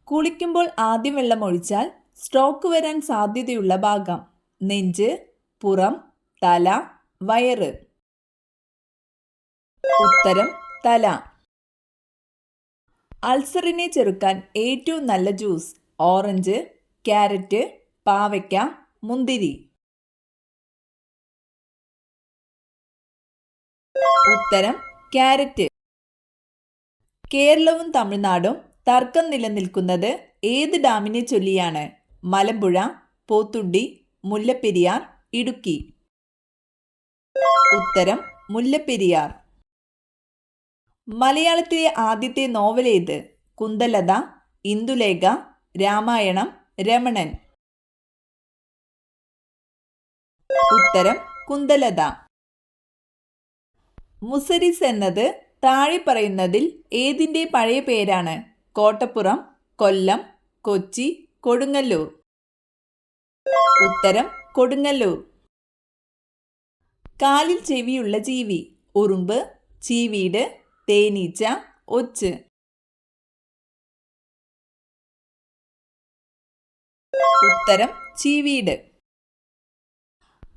കുളിക്കുമ്പോൾ ആദ്യം വെള്ളമൊഴിച്ചാൽ സ്ട്രോക്ക് വരാൻ സാധ്യതയുള്ള ഭാഗം: നെഞ്ച്, പുറം, തല, വയറ്. ഉത്തരം തല. അൾസറിനെ ചെറുക്കാൻ ഏറ്റവും നല്ല ജ്യൂസ്: ഓറഞ്ച്, ക്യാരറ്റ്, പാവയ്ക്ക, മുന്തിരി. ഉത്തരം ക്യാരറ്റ്. കേരളവും തമിഴ്നാടും തർക്കം നിലനിൽക്കുന്നത് ഏത് ഡാമിനെ ചൊല്ലിയാണ്? മലമ്പുഴ, പോത്തുണ്ടി, മുല്ലപ്പെരിയാർ, ഇടുക്കി. ഉത്തരം മുല്ലപ്പെരിയാർ. മലയാളത്തിലെ ആദ്യത്തെ നോവൽ ഏത്? കുന്തലത, ഇന്ദുലേഖ, രാമായണം, രമണൻ. ഉത്തരം കുന്തലത. മുസരിസ് എന്നത് താഴെ പറയുന്നതിൽ ഏതിൻ്റെ പഴയ പേരാണ്? കോട്ടപ്പുറം, കൊല്ലം, കൊച്ചി, കൊടുങ്ങല്ലൂർ. ഉത്തരം കൊടുങ്ങല്ലൂർ. കാലിൽ ചെവിയുള്ള ജീവി: ഉറുമ്പ്, ചീവീട്, തേനീച്ച, ഒച്ച്. ഉത്തരം ചീവീട്.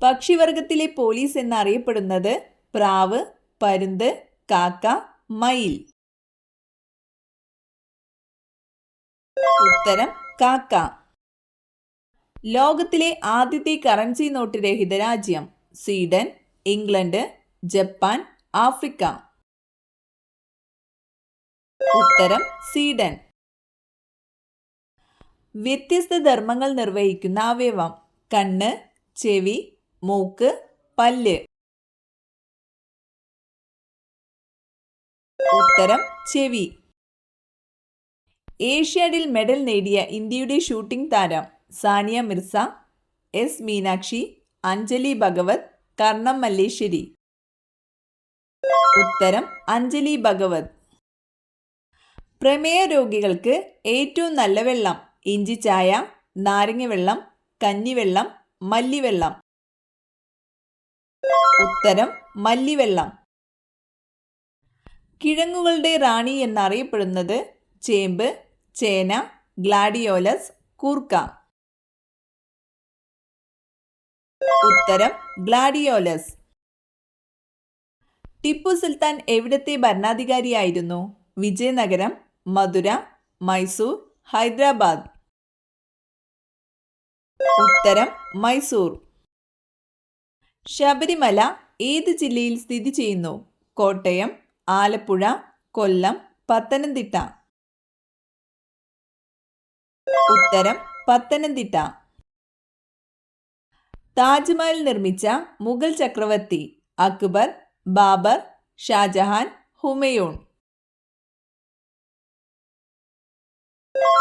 പക്ഷിവർഗത്തിലെ പോലീസ് എന്നറിയപ്പെടുന്നത്? പ്രാവ്, പരുന്ത്, കാക്ക, മയിൽ. ഉത്തരം കാക്ക. ലോകത്തിലെ ആദ്യത്തെ കറൻസി നോട്ട് രഹിത രാജ്യം: സ്വീഡൻ, ഇംഗ്ലണ്ട്, ജപ്പാൻ, ആഫ്രിക്ക. ഉത്തരം സ്വീഡൻ. വ്യത്യസ്ത ധർമ്മങ്ങൾ നിർവഹിക്കുന്ന അവയവം: കണ്ണ്, ചെവി, മൂക്ക്, പല്ല്. ഉത്തരം ചെവി. ഏഷ്യാഡിൽ മെഡൽ നേടിയ ഇന്ത്യയുടെ ഷൂട്ടിംഗ് താരം: സാനിയ മിർസ, എസ് മീനാക്ഷി, അഞ്ജലി ഭഗവത്, കർണം മല്ലേശ്വരി. ഉത്തരം അഞ്ജലി ഭഗവത്. പ്രമേയ രോഗികൾക്ക് ഏറ്റവും നല്ല വെള്ളം: ഇഞ്ചിച്ചായ, നാരങ്ങ വെള്ളം, കഞ്ഞിവെള്ളം, മല്ലിവെള്ളം. ഉത്തരം മല്ലിവെള്ളം. കിഴങ്ങുകളുടെ റാണി എന്നറിയപ്പെടുന്നത്? ചേമ്പ്, ചേന, ഗ്ലാഡിയോലസ്, കൂർക്ക. ഉത്തരം ഗ്ലാഡിയോലസ്. ടിപ്പു സുൽത്താൻ എവിടത്തെ ഭരണാധികാരിയായിരുന്നു? വിജയനഗരം, മധുര, മൈസൂർ, ഹൈദരാബാദ്. ഉത്തരം മൈസൂർ. ശബരിമല ഏത് ജില്ലയിൽ സ്ഥിതി ചെയ്യുന്നു? കോട്ടയം, ആലപ്പുഴ, കൊല്ലം, പത്തനംതിട്ട. ഉത്തരം പത്തനംതിട്ട. താജ്മഹൽ നിർമ്മിച്ച മുഗൾ ചക്രവർത്തി: അക്ബർ, ബാബർ, ഷാജഹാൻ, ഹുമയൂൺ.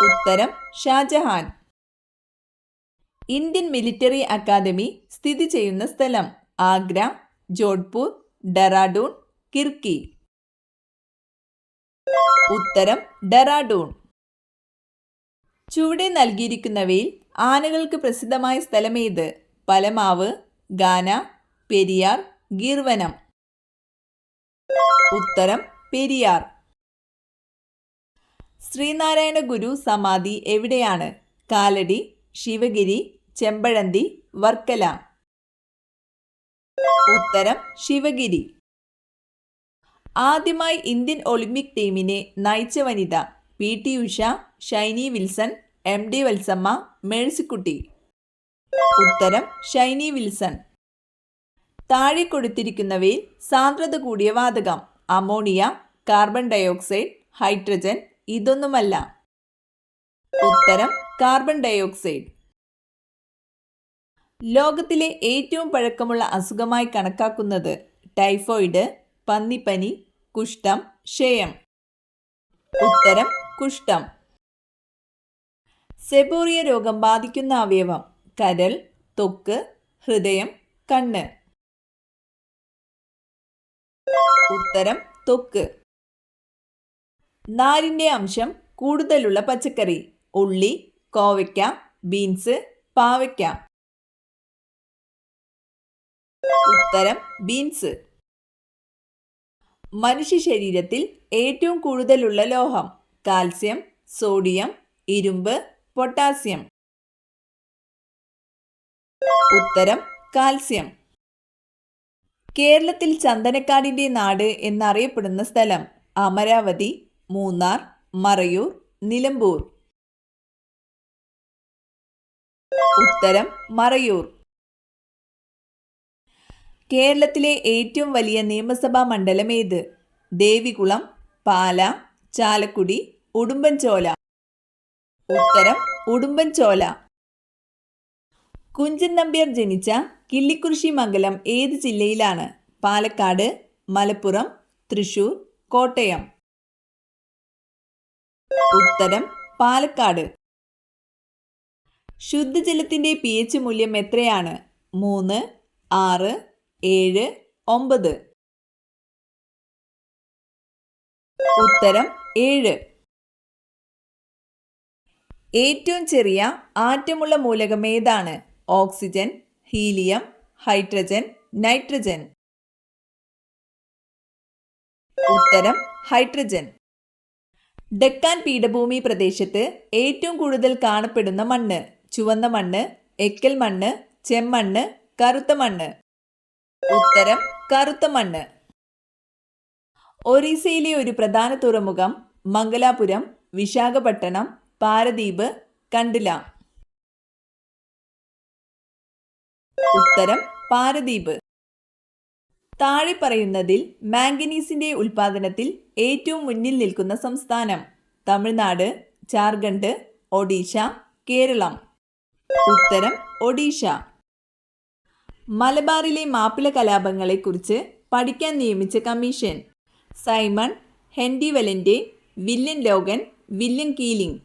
ഉത്തരം ഷാജഹാൻ. ഇന്ത്യൻ മിലിറ്ററി അക്കാദമി സ്ഥിതി ചെയ്യുന്ന സ്ഥലം: ആഗ്ര, ജോധ്പൂർ, ഡെറാഡൂൺ, കിർക്കി. ഉത്തരം ഡെറാഡൂൺ. ചുവടെ നൽകിയിരിക്കുന്നവയിൽ ആനകൾക്ക് പ്രസിദ്ധമായ സ്ഥലമേത്? പലമാവ്, ഗാന, പെരിയാർ, ഗീർവനം. ഉത്തരം പെരിയാർ. ശ്രീനാരായണ ഗുരു സമാധി എവിടെയാണ്? കാലടി, ശിവഗിരി, ചെമ്പഴന്തി, വർക്കല. ഉത്തരം ശിവഗിരി. ആദ്യമായി ഇന്ത്യൻ ഒളിമ്പിക് ടീമിനെ നയിച്ച വനിത: പി.ടി. ഉഷ, ഷൈനി വിൽസൺ, എം.ഡി. വത്സമ്മ, മേഴ്സിക്കുട്ടി. ഉത്തരം ഷൈനി വിൽസൺ. താഴെ കൊടുത്തിരിക്കുന്നവയിൽ സാന്ദ്രത കൂടിയ വാതകം: അമോണിയ, കാർബൺ ഡയോക്സൈഡ്, ഹൈഡ്രജൻ. ഇതൊന്നുമല്ല. ഉത്തരം കാർബൺ ഡയോക്സൈഡ്. ലോകത്തിലെ ഏറ്റവും പഴക്കമുള്ള അസുഖമായി കണക്കാക്കുന്നത്? ടൈഫോയിഡ്, പന്നിപ്പനി, കുഷ്ഠം, ക്ഷയം. ഉത്തരം കുഷ്ഠം. സെബോറിയ രോഗം ബാധിക്കുന്ന അവയവം: കരൾ, ത്വക്ക്, ഹൃദയം, കണ്ണ്. ഉത്തരം ത്വക്ക്. നാരിൻ്റെ അംശം കൂടുതലുള്ള പച്ചക്കറി: ഉള്ളി, കോവയ്ക്ക, ബീൻസ്, പാവയ്ക്ക. ഉത്തരം ബീൻസ്. മനുഷ്യ ശരീരത്തിൽ ഏറ്റവും കൂടുതലുള്ള ലോഹം: കാൽസ്യം, സോഡിയം, ഇരുമ്പ്, പൊട്ടാസ്യം. ഉത്തരം കാൽസ്യം. കേരളത്തിൽ ചന്ദനക്കാടിന്റെ നാട് എന്നറിയപ്പെടുന്ന സ്ഥലം അമരാവതി, മൂന്നാർ, മറയൂർ, നിലമ്പൂർ. ഉത്തരം മറയൂർ. കേരളത്തിലെ ഏറ്റവും വലിയ നിയമസഭാ മണ്ഡലം ഏത്? ദേവികുളം, പാല, ചാലക്കുടി, ഉടുമ്പൻചോല. ഉത്തരം ഉടുമ്പൻചോല. കുഞ്ചൻ നമ്പ്യാർ ജനിച്ച കിള്ളിക്കുറിശി മംഗലം ഏത് ജില്ലയിലാണ്? പാലക്കാട്, മലപ്പുറം, തൃശൂർ, കോട്ടയം. ഉത്തരം പാലക്കാട്. ശുദ്ധജലത്തിന്റെ pH മൂല്യം എത്രയാണ്? 3, 6, 7, 9. ഉത്തരം 7. ഏറ്റവും ചെറിയ ആറ്റമുള്ള മൂലകം ഏതാണ്? Oxygen, helium, hydrogen, nitrogen. ഉത്തരം ഹൈഡ്രജൻ. ഡെക്കാൻ പീഠഭൂമി പ്രദേശത്ത് ഏറ്റവും കൂടുതൽ കാണപ്പെടുന്ന മണ്ണ്? ചുവന്ന മണ്ണ്, എക്കൽ മണ്ണ്, ചെമ്മണ്ണ്, കറുത്ത മണ്ണ്. ഉത്തരം കറുത്ത മണ്ണ്. ഒറീസയിലെ ഒരു പ്രധാന തുറമുഖം? മംഗലാപുരം, വിശാഖപട്ടണം, പാരദീപ്, കണ്ടില. ഉത്തരം പാരദീപ്. താഴെ പറയുന്നതിൽ മാംഗനീസിന്റെ ഉൽപാദനത്തിൽ ഏറ്റവും മുന്നിൽ നിൽക്കുന്ന സംസ്ഥാനം? തമിഴ്നാട്, ജാർഖണ്ഡ്, ഒഡീഷ, കേരളം. ഉത്തരം ഒഡീഷ. മലബാറിലെ മാപ്പിള കലാപങ്ങളെക്കുറിച്ച് പഠിക്കാൻ നിയമിച്ച കമ്മീഷൻ? സൈമൺ, ഹെൻറി വലന്റെ, വില്യം ലോഗൻ, വില്യം കീലിംഗ്.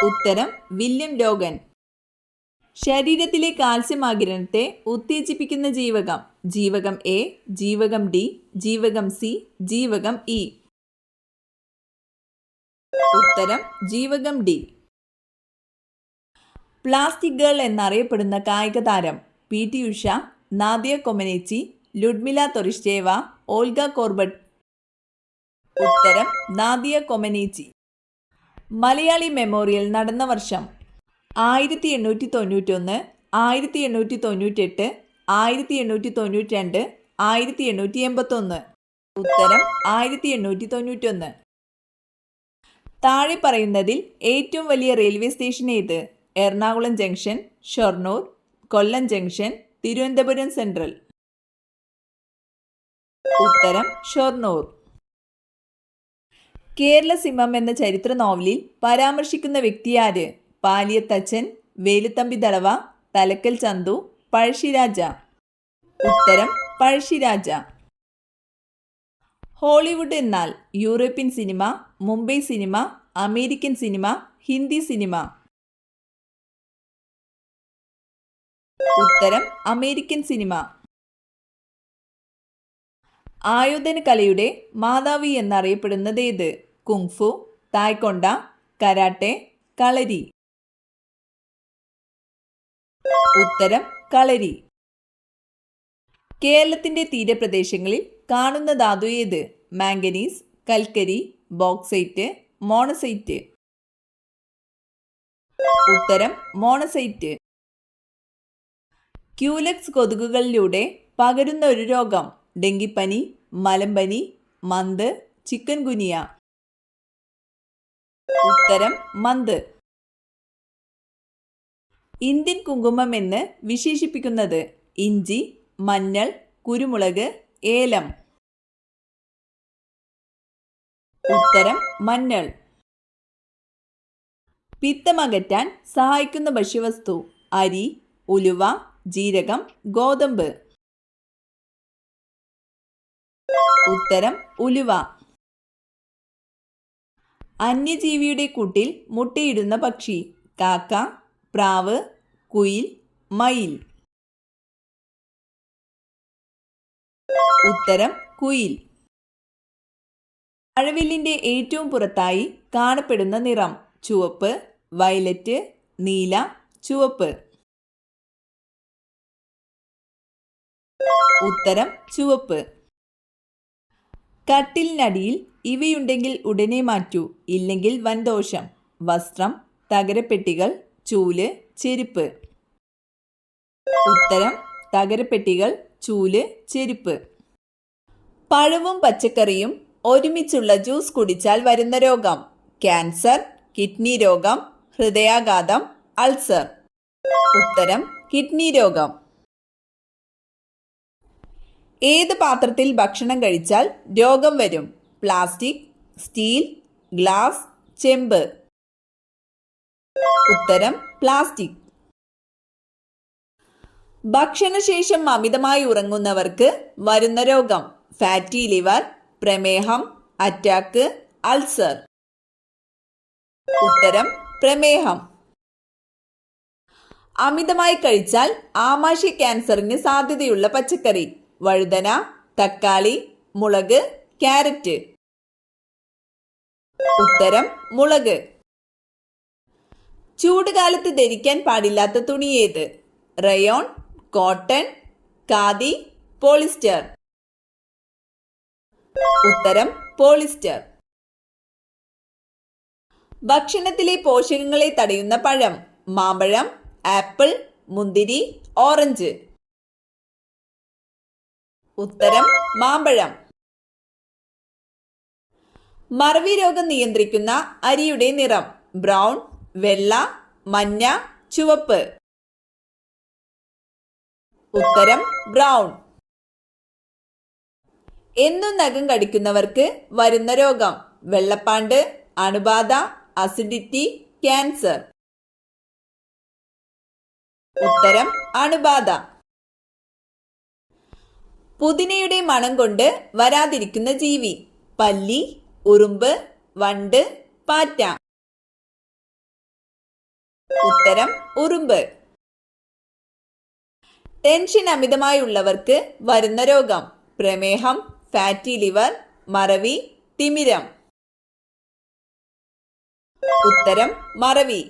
ഉത്തരം വില്യം ലോഗൻ. ശരീരത്തിലെ കാൽസ്യം ആഗിരണത്തെ ഉത്തേജിപ്പിക്കുന്ന ജീവകം? ജീവകം എ, ജീവകം ഡി, ജീവകം സി, ജീവകം ഇ. ഉത്തരം ജീവകം ഡി. പ്ലാസ്റ്റിക് ഗേൾ എന്നറിയപ്പെടുന്ന കായിക താരം? PT Usha, Nadia Comaneci, Ludmilla Turischeva, Olga Korbut. ഉത്തരം നാദിയ കൊമനേച്ചി. മലയാളി മെമ്മോറിയൽ നടന്ന വർഷം? 1891, 1898, 1892, 1881. ഉത്തരം 1891. താഴെ പറയുന്നതിൽ ഏറ്റവും വലിയ റെയിൽവേ സ്റ്റേഷൻ ഏത്? എറണാകുളം ജംഗ്ഷൻ, ഷൊർണൂർ, കൊല്ലം ജംഗ്ഷൻ, തിരുവനന്തപുരം സെൻട്രൽ. ഉത്തരം ഷൊർണൂർ. കേരള സിംഹം എന്ന ചരിത്ര നോവലിൽ പരാമർശിക്കുന്ന വ്യക്തിയാര്? പാലിയത്തച്ഛൻ, വേലുത്തമ്പി ദളവ, തലക്കൽ ചന്തു, പഴശ്ശിരാജ. ഉത്തരം പഴശ്ശിരാജ. ഹോളിവുഡ് എന്നാൽ? European cinema, Mumbai cinema, American cinema, Hindi cinema. ഉത്തരം അമേരിക്കൻ സിനിമ. ആയോധന കലയുടെ മാതാവി എന്നറിയപ്പെടുന്നത് ഏത്? കുങ്ഫു, തായ്ക്കൊണ്ട, കരാട്ടെ, കളരി. ഉത്തരം കളരി. കേരളത്തിന്റെ തീരപ്രദേശങ്ങളിൽ കാണുന്ന ധാതു ഏത്? മാംഗനീസ്, കൽക്കരി, ബോക്സൈറ്റ്, മോണസൈറ്റ്. ഉത്തരം മോണസൈറ്റ്. ക്യൂലെക്സ് കൊതുകുകളിലൂടെ പകരുന്ന ഒരു രോഗം? ഡെങ്കിപ്പനി, മലമ്പനി, മന്ത്, ചിക്കൻ ഗുനിയ. ഉത്തരം മന്ത്. ഇന്ത്യൻ കുങ്കുമം എന്ന് വിശേഷിപ്പിക്കുന്നത്? ഇഞ്ചി, മഞ്ഞൾ, കുരുമുളക്, ഏലം. ഉത്തരം മഞ്ഞൾ. പിത്തമകറ്റാൻ സഹായിക്കുന്ന ഭക്ഷ്യവസ്തു? അരി, ഉലുവ, ജീരകം, ഗോതമ്പ്. ഉത്തരം ഉലുവ. അന്യജീവിയുടെ കൂട്ടിൽ മുട്ടയിടുന്ന പക്ഷി? കാക്ക, പ്രാവ്, കുയിൽ, മയിൽ. ഉത്തരം കുയിൽ. മഴവില്ലിന്റെ ഏറ്റവും പുറത്തായി കാണപ്പെടുന്ന നിറം? ചുവപ്പ്, വയലറ്റ്, നീല, ചുവപ്പ്. ഉത്തരം ചുവപ്പ്. കട്ടിലിനടിയിൽ ഇവയുണ്ടെങ്കിൽ ഉടനെ മാറ്റൂ, ഇല്ലെങ്കിൽ വൻദോഷം. വസ്ത്രം, തകരപ്പെട്ടികൾ, ചൂല്, ചെരുപ്പ്. ഉത്തരം തകരപ്പെട്ടികൾ, ചൂല്, ചെരുപ്പ്. പഴവും പച്ചക്കറിയും ഒരുമിച്ചുള്ള ജ്യൂസ് കുടിച്ചാൽ വരുന്ന രോഗം: ക്യാൻസർ, കിഡ്നി രോഗം, ഹൃദയാഘാതം, അൾസർ. ഉത്തരം കിഡ്നി രോഗം. ഏത് പാത്രത്തിൽ ഭക്ഷണം കഴിച്ചാൽ രോഗം വരും? പ്ലാസ്റ്റിക്, സ്റ്റീൽ, ഗ്ലാസ്, ചെമ്പ്. ഉത്തരം പ്ലാസ്റ്റിക്. ഭക്ഷണശേഷം അമിതമായി ഉറങ്ങുന്നവർക്ക് വരുന്ന രോഗം: ഫാറ്റി ലിവർ, പ്രമേഹം, അറ്റാക്ക്, അൾസർ. ഉത്തരം പ്രമേഹം. അമിതമായി കഴിച്ചാൽ ആമാശയ ക്യാൻസറിന് സാധ്യതയുള്ള പച്ചക്കറി: വഴുതന, തക്കാളി, മുളക്, ക്യാരറ്റ്. ഉത്തരം മുളക്. ചൂടുകാലത്ത് ധരിക്കാൻ പാടില്ലാത്ത തുണി ഏത്? Rayon, cotton, khadi, polyester. ഉത്തരം പോളിസ്റ്റർ. ഭക്ഷണത്തിലെ പോഷകങ്ങളെ തടയുന്ന പഴം: മാമ്പഴം, ആപ്പിൾ, മുന്തിരി, ഓറഞ്ച്. ഉത്തരം മാമ്പഴം. മറവി രോഗം നിയന്ത്രിക്കുന്ന അരിയുടെ നിറം: ബ്രൗൺ, വെള്ള, മഞ്ഞ, ചുവപ്പ്. ഉത്തരം ബ്രൗൺ. എന്നും നഖം കടിക്കുന്നവർക്ക് വരുന്ന രോഗം: വെള്ളപ്പാണ്ട്, അണുബാധ, അസിഡിറ്റി, ക്യാൻസർ. ഉത്തരം അണുബാധ. പുതിനയുടെ മണം കൊണ്ട് വരാതിരിക്കുന്ന ജീവി: പല്ലി, ഉറുമ്പ്, വണ്ട്, പാറ്റ. ഉത്തരം ഉറുമ്പ്. ടെൻഷൻ അമിതമായി ഉള്ളവർക്ക് വരുന്ന രോഗം: പ്രമേഹം, ഫാറ്റി ലിവർ, മറവി, തിമിരം. ഉത്തരം മറവി.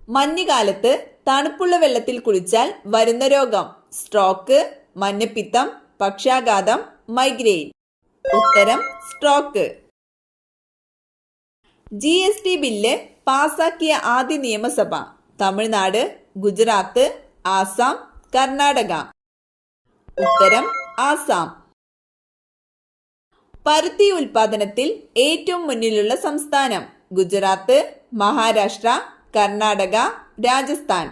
മഞ്ഞുകാലത്ത് തണുപ്പുള്ള വെള്ളത്തിൽ കുളിച്ചാൽ വരുന്ന രോഗം: സ്ട്രോക്ക്, മഞ്ഞപ്പിത്തം, പക്ഷാഘാതം, മൈഗ്രെയിൻ. ഉത്തരം സ്ട്രോക്ക്. GST ബില്ല് പാസാക്കിയ ആദ്യ നിയമസഭ: തമിഴ്നാട്, ഗുജറാത്ത്, ആസാം, കർണാടക. ഉത്തരം ആസാം. പരുത്തി ഉൽപാദനത്തിൽ ഏറ്റവും മുന്നിലുള്ള സംസ്ഥാനം: ഗുജറാത്ത്, മഹാരാഷ്ട്ര, കർണാടക, രാജസ്ഥാൻ.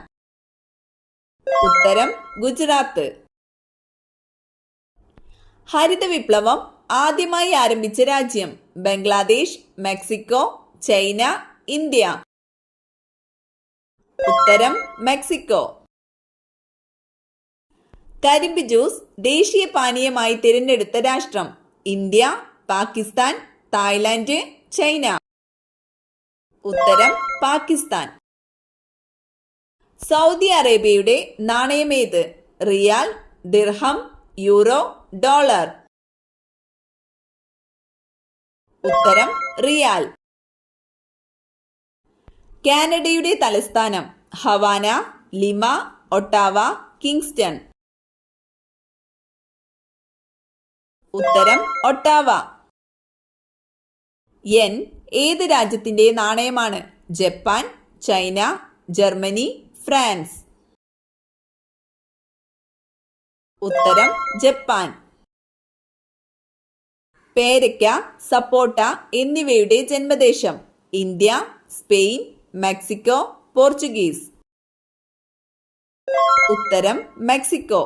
ഉത്തരം ഗുജറാത്ത്. ഹരിത വിപ്ലവം ആദ്യമായി ആരംഭിച്ച രാജ്യം: ബംഗ്ലാദേശ്, മെക്സിക്കോ, ചൈന, ഇന്ത്യ. ഉത്തരം മെക്സിക്കോ. കരിമ്പ് ജ്യൂസ് ദേശീയ പാനീയമായി തിരഞ്ഞെടുത്ത രാഷ്ട്രം: ഇന്ത്യ, പാകിസ്ഥാൻ, തായ്ലാന്റ്, ചൈന. ഉത്തരം പാകിസ്ഥാൻ. സൗദി അറേബ്യയുടെ നാണയമേത്? റിയാൽ, ദിർഹം, യൂറോ, ഡോളർ. ഉത്തരം റിയാൽ. കാനഡയുടെ തലസ്ഥാനം: ഹവാന, ലിമ, ഒട്ടാവ, കിങ്സ്റ്റൺ. ഉത്തരം ഒട്ടാവ. യെൻ ഏത് രാജ്യത്തിന്റെ നാണയമാണ്? Japan, China, Germany, France. ഉത്തരം ജപ്പാൻ. പേരയ്ക്ക, സപ്പോട്ട എന്നിവയുടെ ജന്മദേശം: ഇന്ത്യ, സ്പെയിൻ, മെക്സിക്കോ, പോർച്ചുഗീസ്. ഉത്തരം മെക്സിക്കോ.